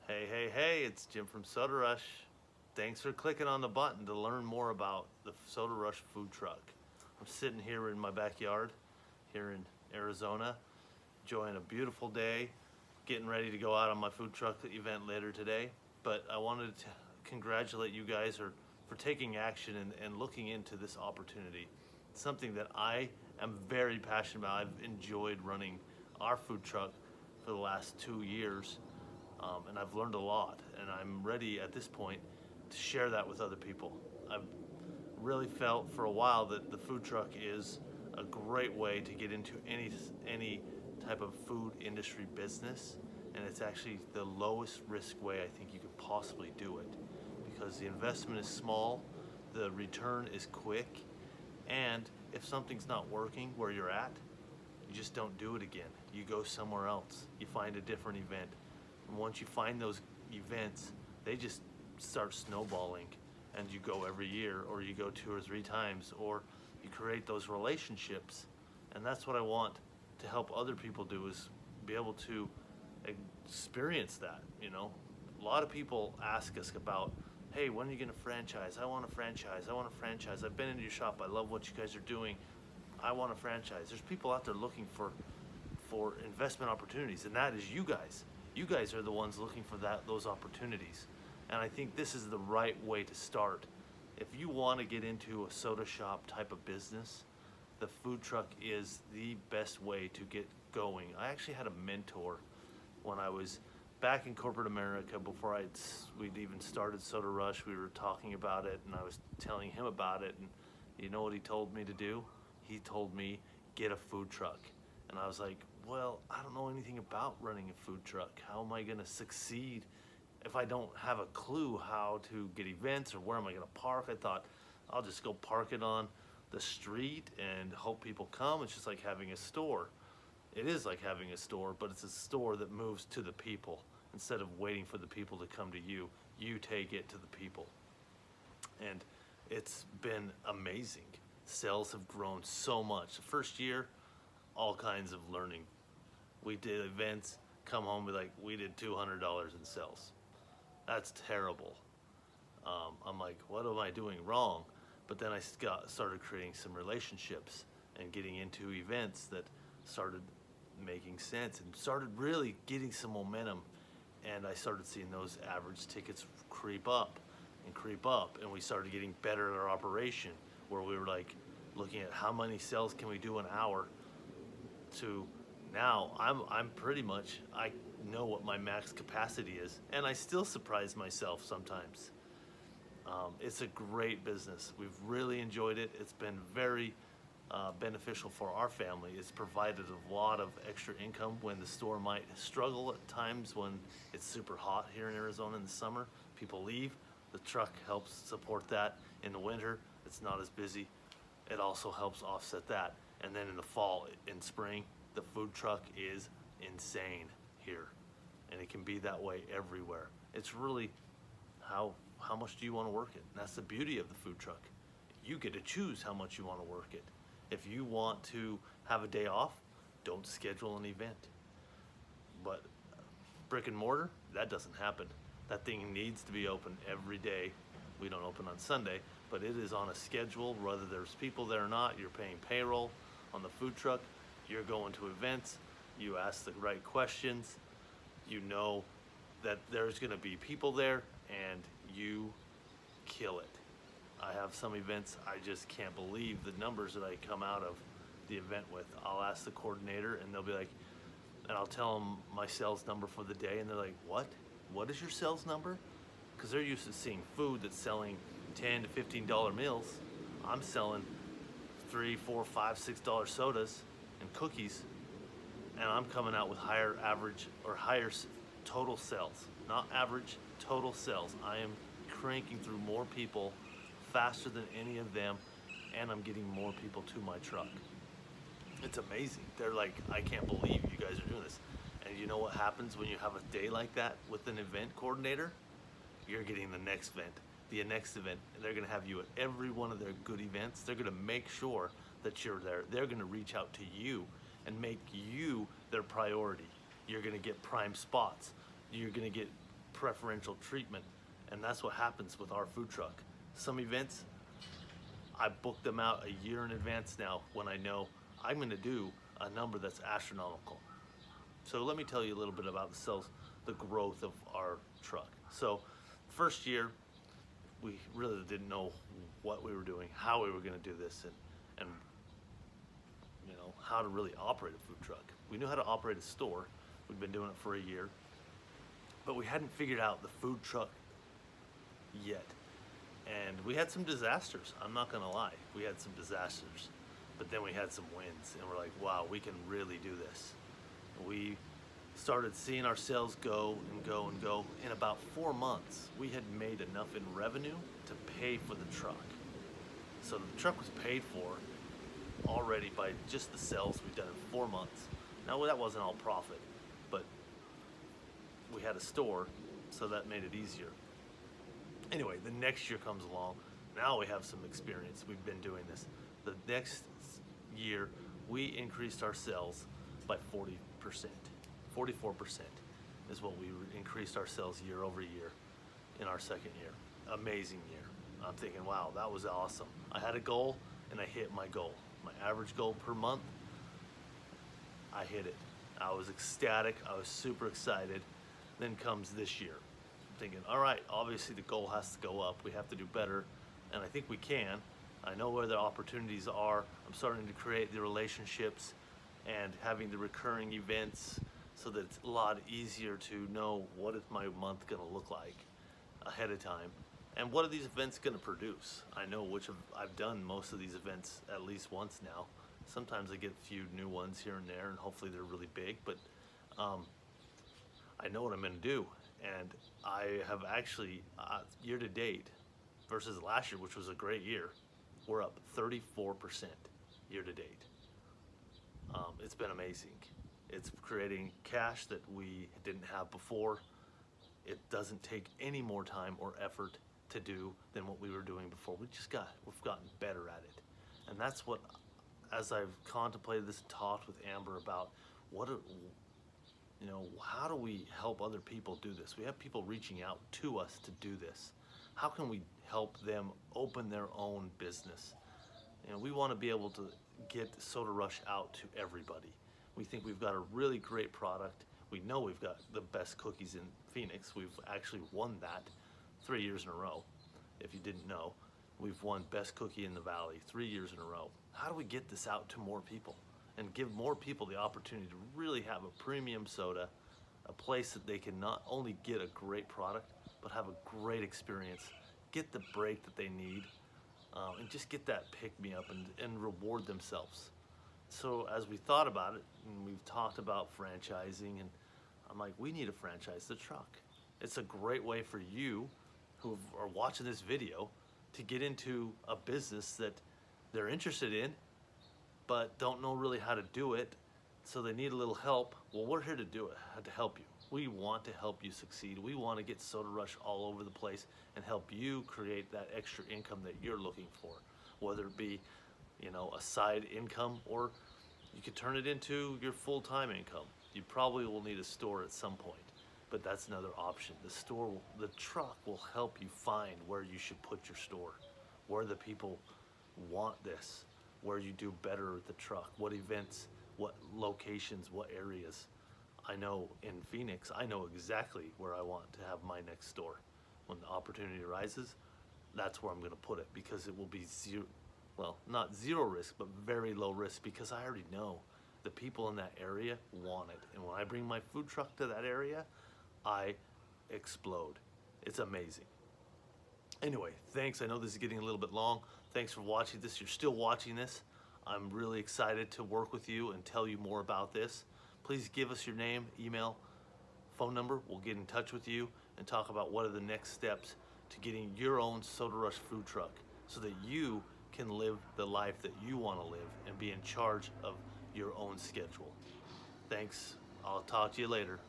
Hey, it's Jim from SodaRush. Thanks for clicking on the button to learn more about the SodaRush Food Truck. I'm sitting here in my backyard here in Arizona, enjoying a beautiful day, getting ready to go out on my food truck event later today. But I wanted to congratulate you guys for taking action and looking into this opportunity. It's something that I am very passionate about. I've enjoyed running our food truck for the last 2 years. And I've learned a lot, and I'm ready at this point to share that with other people. I've really felt for a while that the food truck is a great way to get into any type of food industry business, and it's actually the lowest risk way I think you could possibly do it, because the investment is small, the return is quick, and if something's not working where you're at, you just don't do it again. You go somewhere else, you find a different event. And once you find those events, they just start snowballing, and you go every year, or you go 2 or 3 times, or you create those relationships. And that's what I want to help other people do, is be able to experience that. A lot of people ask us about, hey, when are you gonna franchise? I want a franchise, I want a franchise. I've been into your shop, I love what you guys are doing. I want a franchise. There's people out there looking for investment opportunities, and that is you guys. You guys are the ones looking for those opportunities. And I think this is the right way to start. If you want to get into a soda shop type of business, the food truck is the best way to get going. I actually had a mentor when I was back in corporate America before we'd even started SodaRush. We were talking about it, and I was telling him about it, and you know what he told me to do? He told me, get a food truck. And I was like, well, I don't know anything about running a food truck. How am I gonna succeed if I don't have a clue how to get events, or where am I gonna park? I thought, I'll just go park it on the street and hope people come. It's just like having a store. It is like having a store, but it's a store that moves to the people. Instead of waiting for the people to come to you, you take it to the people. And it's been amazing. Sales have grown so much. The first year, all kinds of learning. We did events, come home, be like, we did $200 in sales. That's terrible. I'm like, what am I doing wrong? But then I started creating some relationships and getting into events that started making sense and started really getting some momentum. And I started seeing those average tickets creep up, and we started getting better at our operation, where we were like looking at how many sales can we do an hour, to now I'm pretty much, I know what my max capacity is, and I still surprise myself sometimes. It's a great business. We've really enjoyed it. It's been very beneficial for our family. It's provided a lot of extra income when the store might struggle at times when it's super hot here in Arizona in the summer. People leave. The truck helps support that. In the winter, it's not as busy. It also helps offset that. And then in the fall, in spring, the food truck is insane here. And it can be that way everywhere. It's really how much do you want to work it? And that's the beauty of the food truck. You get to choose how much you want to work it. If you want to have a day off, don't schedule an event. But brick and mortar, that doesn't happen. That thing needs to be open every day. We don't open on Sunday, but it is on a schedule. Whether there's people there or not, you're paying payroll. On the food truck, you're going to events, you ask the right questions, you know that there's gonna be people there, and you kill it. I have some events, I just can't believe the numbers that I come out of the event with. I'll ask the coordinator, and they'll be like, and I'll tell them my sales number for the day, and they're like, what? What is your sales number? Because they're used to seeing food that's selling $10 to $15 meals. I'm selling $3, $4, $5, $6 sodas and cookies, and I'm coming out with higher average or higher total sales. Not average, total sales. I am cranking through more people faster than any of them, and I'm getting more people to my truck. It's amazing. They're like, I can't believe you guys are doing this. And you know what happens when you have a day like that with an event coordinator? You're getting the next event. The next event, and they're gonna have you at every one of their good events. They're gonna make sure that you're there. They're gonna reach out to you and make you their priority. You're gonna get prime spots. You're gonna get preferential treatment. And that's what happens with our food truck. Some events, I book them out a year in advance now when I know I'm gonna do a number that's astronomical. So let me tell you a little bit about the growth of our truck. So first year, we really didn't know what we were doing, how we were gonna do this, and you know, how to really operate a food truck. We knew how to operate a store. We'd been doing it for a year, but we hadn't figured out the food truck yet. And we had some disasters, I'm not gonna lie. We had some disasters, but then we had some wins, and we're like, wow, we can really do this. We started seeing our sales go and go and go. In about 4 months, we had made enough in revenue to pay for the truck. So the truck was paid for already by just the sales we've done in 4 months. Now that wasn't all profit, but we had a store, so that made it easier. Anyway, the next year comes along. Now we have some experience. We've been doing this. The next year, we increased our sales by 40%. 44% is what we increased our sales year over year in our second year. Amazing year. I'm thinking, wow, that was awesome. I had a goal and I hit my goal. My average goal per month, I hit it. I was ecstatic. I was super excited. Then comes this year. Thinking, all right, obviously the goal has to go up. We have to do better, and I think we can. I know where the opportunities are. I'm starting to create the relationships and having the recurring events so that it's a lot easier to know what is my month gonna look like ahead of time. And what are these events gonna produce? I know I've done most of these events at least once now. Sometimes I get a few new ones here and there, and hopefully they're really big, but I know what I'm gonna do. And I have actually, year to date, versus last year, which was a great year, we're up 34% year to date. It's been amazing. It's creating cash that we didn't have before. It doesn't take any more time or effort to do than what we were doing before. We've gotten better at it. And that's what, as I've contemplated this and talked with Amber about how do we help other people do this? We have people reaching out to us to do this. How can we help them open their own business? We want to be able to get SodaRush out to everybody. We think we've got a really great product. We know we've got the best cookies in Phoenix. We've actually won that 3 years in a row. If you didn't know, we've won Best Cookie in the Valley 3 years in a row. How do we get this out to more people and give more people the opportunity to really have a premium soda, a place that they can not only get a great product, but have a great experience, get the break that they need, and just get that pick-me-up and reward themselves. So as we thought about it, and we've talked about franchising, and I'm like, we need to franchise the truck. It's a great way for you who are watching this video to get into a business that they're interested in, but don't know really how to do it, so they need a little help. Well, we're here to do it, to help you. We want to help you succeed. We want to get SodaRush all over the place and help you create that extra income that you're looking for, whether it be, a side income, or you could turn it into your full-time income. You probably will need a store at some point, but that's another option. The truck will help you find where you should put your store, where the people want this, where you do better with the truck, what events, what locations, what areas. I know in Phoenix, I know exactly where I want to have my next store. When the opportunity arises, that's where I'm gonna put it, because it will be not zero risk, but very low risk, because I already know the people in that area want it. And when I bring my food truck to that area, I explode. It's amazing. Anyway, thanks. I know this is getting a little bit long. Thanks for watching this. You're still watching this. I'm really excited to work with you and tell you more about this. Please give us your name, email, phone number. We'll get in touch with you and talk about what are the next steps to getting your own SodaRush food truck so that you can live the life that you want to live and be in charge of your own schedule. Thanks. I'll talk to you later.